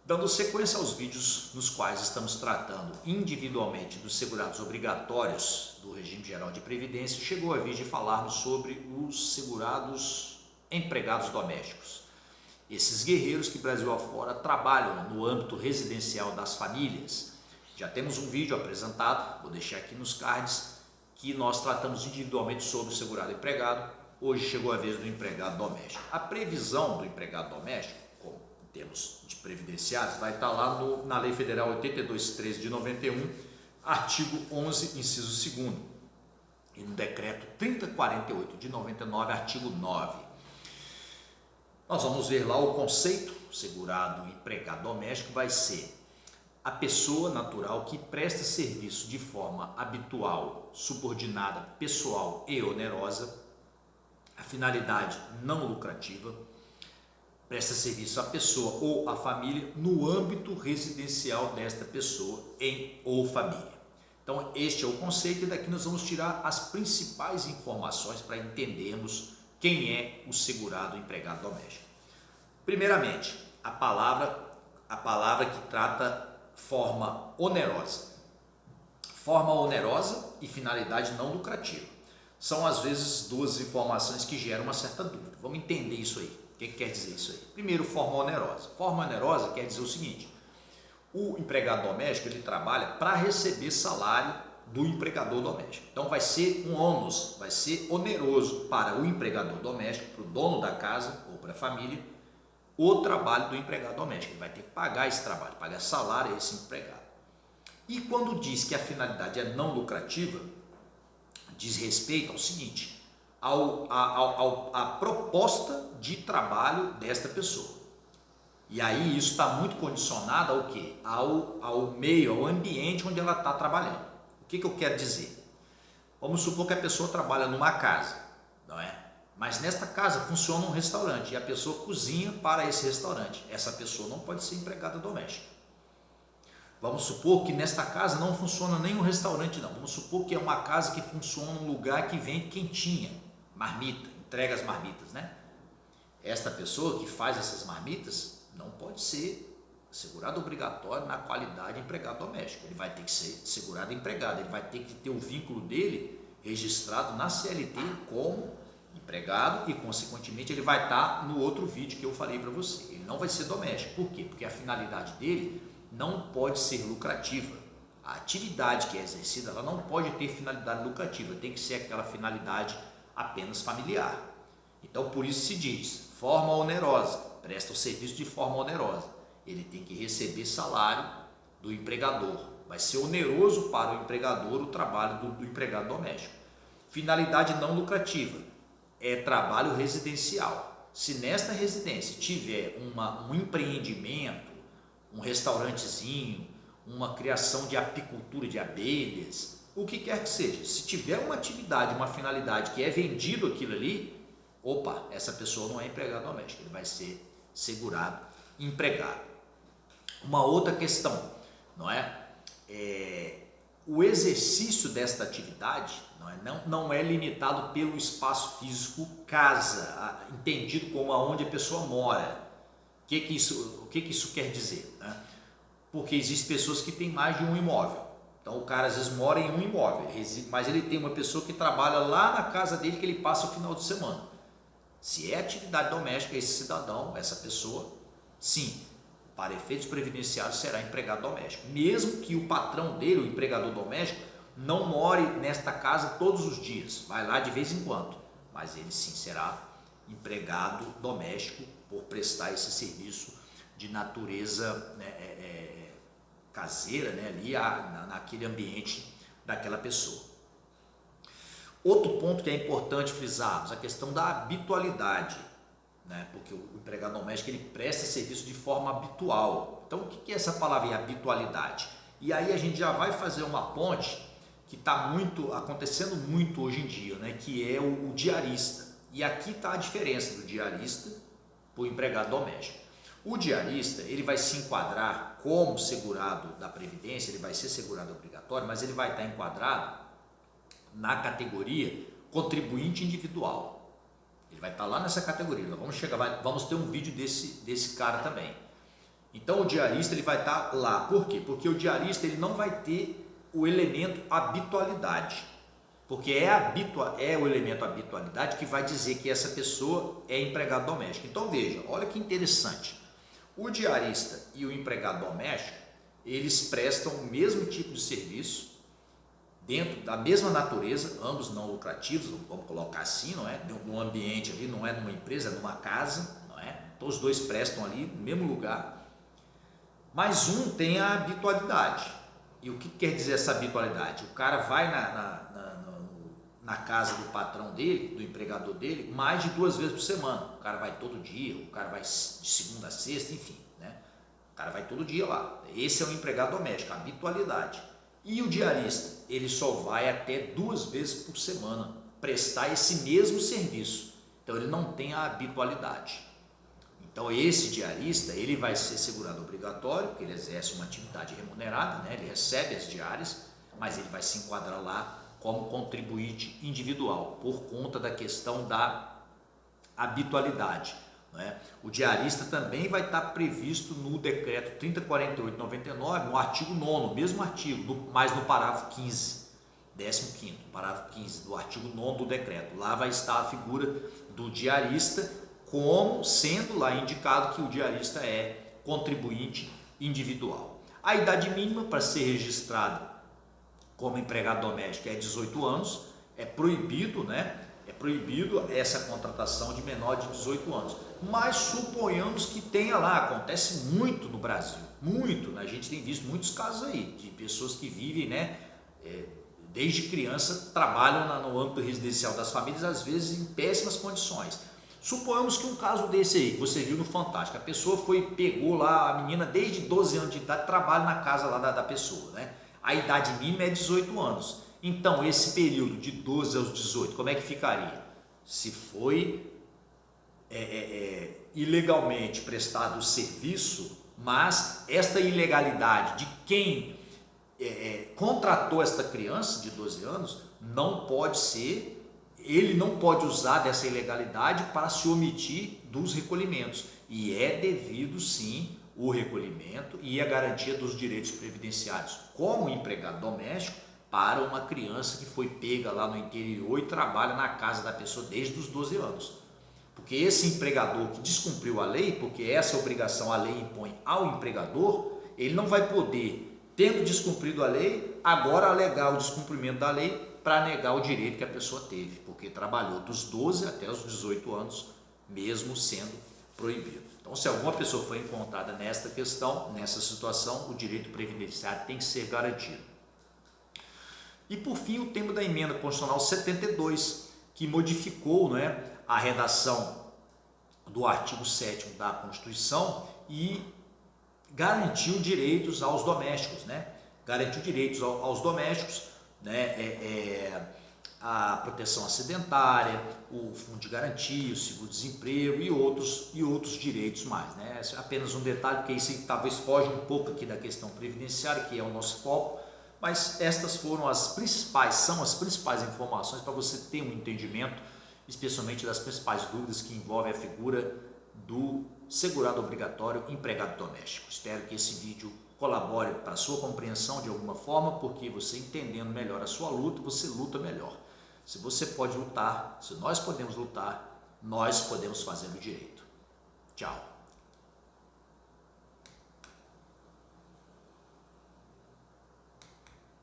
Dando sequência aos vídeos nos quais estamos tratando individualmente dos segurados obrigatórios do regime geral de previdência, chegou a vez de falarmos sobre os segurados empregados domésticos. Esses guerreiros que Brasil afora trabalham no âmbito residencial das famílias. Já temos um vídeo apresentado, vou deixar aqui nos cards, que nós tratamos individualmente sobre o segurado empregado. Hoje chegou a vez do empregado doméstico. A previsão do empregado doméstico, em termos de previdenciários, vai estar lá na Lei Federal 82.13 de 91, artigo 11, inciso 2º, e no Decreto 3048 de 99, artigo 9. Nós vamos ver lá o conceito. Segurado empregado doméstico vai ser a pessoa natural que presta serviço de forma habitual, subordinada, pessoal e onerosa, a finalidade não lucrativa, presta serviço à pessoa ou à família no âmbito residencial desta pessoa ou família. Então este é o conceito, e daqui nós vamos tirar as principais informações para entendermos quem é o segurado empregado doméstico. Primeiramente, a palavra que trata forma onerosa. Forma onerosa e finalidade não lucrativa. São às vezes duas informações que geram uma certa dúvida. Vamos entender isso aí. O que quer dizer isso aí? Primeiro, forma onerosa. Forma onerosa quer dizer o seguinte: o empregado doméstico ele trabalha para receber salário do empregador doméstico. Então vai ser um ônus, vai ser oneroso para o empregador doméstico, para o dono da casa ou para a família, o trabalho do empregado doméstico. Ele vai ter que pagar esse trabalho, pagar salário a esse empregado. E quando diz que a finalidade é não lucrativa, diz respeito ao seguinte: a proposta de trabalho desta pessoa. E aí isso está muito condicionado ao quê? Ao meio, ao ambiente onde ela está trabalhando. O que eu quero dizer? Vamos supor que a pessoa trabalha numa casa, não é? Mas nesta casa funciona um restaurante e a pessoa cozinha para esse restaurante. Essa pessoa não pode ser empregada doméstica. Vamos supor que nesta casa não funciona nem um restaurante, não. Vamos supor que é uma casa que funciona um lugar que vende quentinha, marmita, entrega as marmitas, né? Esta pessoa que faz essas marmitas não pode ser segurado obrigatório na qualidade de empregado doméstico. Ele vai ter que ser segurado empregado, ele vai ter que ter o vínculo dele registrado na CLT como empregado e, consequentemente, ele vai estar no outro vídeo que eu falei para você. Ele não vai ser doméstico. Por quê? Porque a finalidade dele não pode ser lucrativa. A atividade que é exercida, ela não pode ter finalidade lucrativa, tem que ser aquela finalidade apenas familiar. Então, por isso se diz, forma onerosa, presta o serviço de forma onerosa. Ele tem que receber salário do empregador. Vai ser oneroso para o empregador o trabalho do empregado doméstico. Finalidade não lucrativa é trabalho residencial. Se nesta residência tiver um empreendimento, um restaurantezinho, uma criação de apicultura de abelhas, o que quer que seja, se tiver uma atividade, uma finalidade que é vendido aquilo ali, opa, essa pessoa não é empregado doméstico, ele vai ser segurado empregado. Uma outra questão, não é? O exercício desta atividade não é limitado pelo espaço físico casa, entendido como aonde a pessoa mora. O que isso quer dizer? Né? Porque existem pessoas que têm mais de um imóvel. Então o cara às vezes mora em um imóvel, mas ele tem uma pessoa que trabalha lá na casa dele que ele passa o final de semana. Se é atividade doméstica, esse cidadão, essa pessoa, sim, para efeitos previdenciários será empregado doméstico. Mesmo que o patrão dele, o empregador doméstico, não more nesta casa todos os dias, vai lá de vez em quando, mas ele sim será empregado doméstico por prestar esse serviço de natureza caseira, né, ali naquele ambiente daquela pessoa. Outro ponto que é importante frisarmos, a questão da habitualidade, né, porque o empregado doméstico ele presta serviço de forma habitual. Então o que é essa palavra habitualidade? E aí a gente já vai fazer uma ponte que está acontecendo muito hoje em dia, né, que é o diarista. E aqui está a diferença do diarista para o empregado doméstico. O diarista ele vai se enquadrar como segurado da Previdência, ele vai ser segurado obrigatório, mas ele vai estar enquadrado na categoria contribuinte individual. Ele vai estar lá nessa categoria. Vamos ter um vídeo desse cara também. Então o diarista ele vai estar lá. Por quê? Porque o diarista ele não vai ter o elemento habitualidade. Porque é o elemento habitualidade que vai dizer que essa pessoa é empregado doméstico. Então veja, olha que interessante. O diarista e o empregado doméstico, eles prestam o mesmo tipo de serviço, dentro da mesma natureza, ambos não lucrativos, vamos colocar assim, não é? Num ambiente ali, não é numa empresa, é numa casa, não é? Então os dois prestam ali no mesmo lugar, mas um tem a habitualidade. E o que quer dizer essa habitualidade? O cara vai na casa do patrão dele, do empregador dele, mais de 2 vezes por semana. O cara vai todo dia, o cara vai de segunda a sexta, enfim, né? O cara vai todo dia lá. Esse é o empregado doméstico, a habitualidade. E o diarista, ele só vai até 2 vezes por semana prestar esse mesmo serviço. Então ele não tem a habitualidade. Então esse diarista, ele vai ser segurado obrigatório, porque ele exerce uma atividade remunerada, né? Ele recebe as diárias, mas ele vai se enquadrar lá como contribuinte individual, por conta da questão da habitualidade. Né? O diarista também vai estar previsto no decreto 3048/99, no artigo 9º, mesmo artigo, mas no parágrafo 15, 15º, parágrafo 15 do artigo 9º do decreto. Lá vai estar a figura do diarista, como sendo lá indicado que o diarista é contribuinte individual. A idade mínima para ser registrado como empregado doméstico é 18 anos, é proibido, né? É proibido essa contratação de menor de 18 anos. Mas suponhamos que tenha lá, acontece muito no Brasil, muito, né? A gente tem visto muitos casos aí, de pessoas que vivem, né? Desde criança trabalham no âmbito residencial das famílias, às vezes em péssimas condições. Suponhamos que um caso desse aí, que você viu no Fantástico, a pessoa pegou lá, a menina desde 12 anos de idade, trabalha na casa lá da pessoa, né? A idade mínima é 18 anos. Então, esse período de 12 aos 18, como é que ficaria? Se foi ilegalmente prestado o serviço, mas esta ilegalidade de quem contratou esta criança de 12 anos não pode ser, ele não pode usar dessa ilegalidade para se omitir dos recolhimentos. E é devido, sim, o recolhimento e a garantia dos direitos previdenciários como empregado doméstico para uma criança que foi pega lá no interior e trabalha na casa da pessoa desde os 12 anos. Porque esse empregador que descumpriu a lei, porque essa obrigação a lei impõe ao empregador, ele não vai poder, tendo descumprido a lei, agora alegar o descumprimento da lei para negar o direito que a pessoa teve, porque trabalhou dos 12 até os 18 anos, mesmo sendo proibido. Então, se alguma pessoa foi encontrada nesta questão, nessa situação, o direito previdenciário tem que ser garantido. E por fim, o tema da emenda constitucional 72, que modificou, né, a redação do artigo 7º da Constituição e garantiu direitos aos domésticos, né? Garantiu direitos aos domésticos, né? A proteção acidentária, o fundo de garantia, o seguro-desemprego e outros direitos mais, né? É apenas um detalhe, porque isso talvez foge um pouco aqui da questão previdenciária, que é o nosso foco, mas estas são as principais informações para você ter um entendimento, especialmente das principais dúvidas que envolvem a figura do segurado obrigatório empregado doméstico. Espero que esse vídeo colabore para a sua compreensão de alguma forma, porque você entendendo melhor a sua luta, você luta melhor. Se você pode lutar, se nós podemos lutar, nós podemos fazer o direito. Tchau.